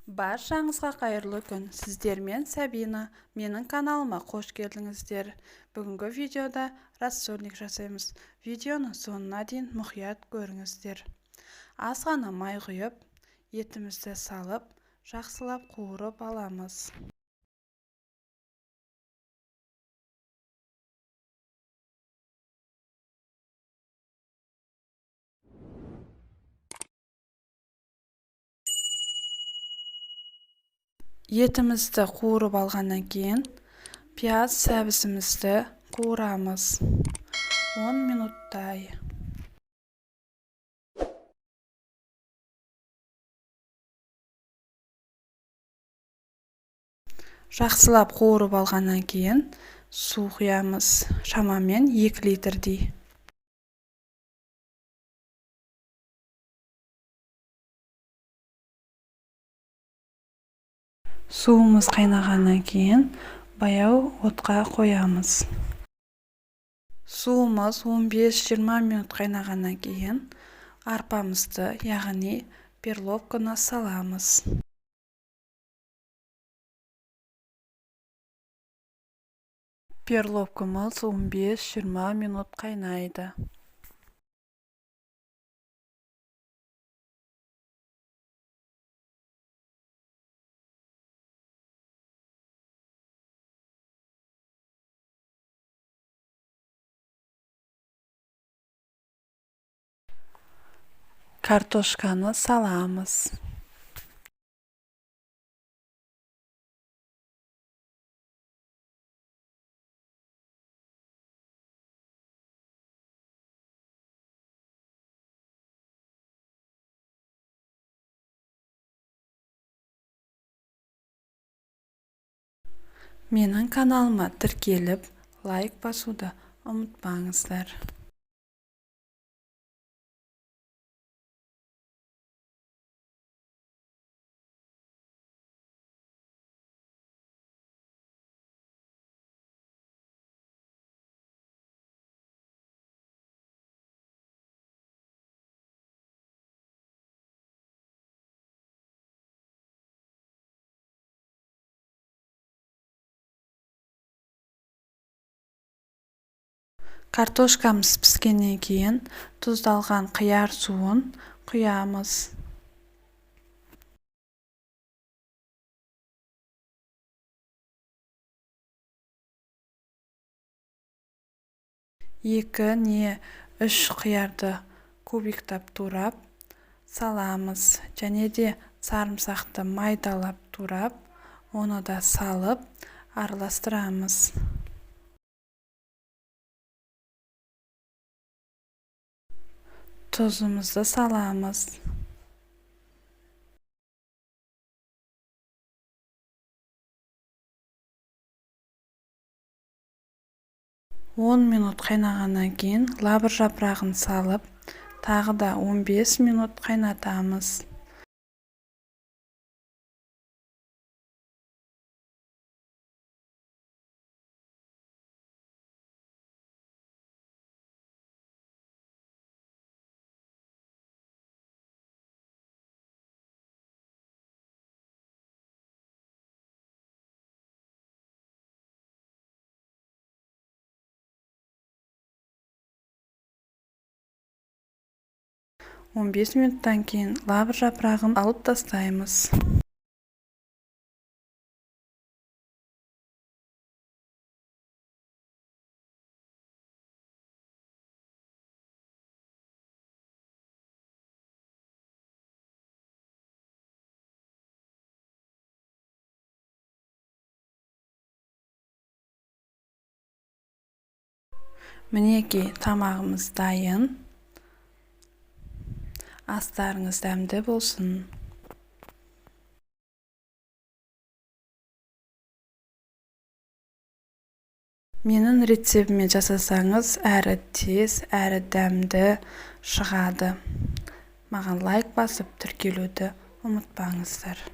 Баршаңызға қайырлы күн. Сіздермен Сабина. Менің каналыма қош келдіңіздер. Бүгінгі видеода рассольник жасаймыз. Видеоны соңына дейін мұқият көріңіздер. Аз ғана май құйып, етімізді салып, жақсылап қуырып аламыз. Етімізді қуырып алғаннан кейін, пияз сәбізімізді қуырамыз 10 минуттай. Жақсылап қуырып алғаннан кейін, су құямыз, шамамен 2 литрдей. Суымыз қайнағаннан кейін баяу отқа қоямыз. Суымыз 15-20 минут қайнағаннан кейін арпамызды, яғни перловканы саламыз. Перловкамыз 15-20 минут қайнайды. Картошканы саламыз. Менің каналыма тіркеліп, лайк басуды ұмытпаңыздар. Картошкамыз піскеннен кейін тұздалған қияр суын құямыз. Екі не 3 қиярды кубиктап турап саламыз. Және де сарымсақты майдалап турап, оны да салып араластырамыз. Тұзымызды саламыз. Он минут қайнағаннан кейін лавр жапырағын салып, тағы да 15 минут қайнатамыз. Он 15 минуттан кейін лавр жапырағын алып тастаймыз. Мінекей, тамағымыз дайын. Астарыңыз дәмді болсын. Менің рецептіме жасасаңыз, әрі тез, әрі дәмді шығады. Маған лайк басып, тіркелуді ұмытпаңыздар.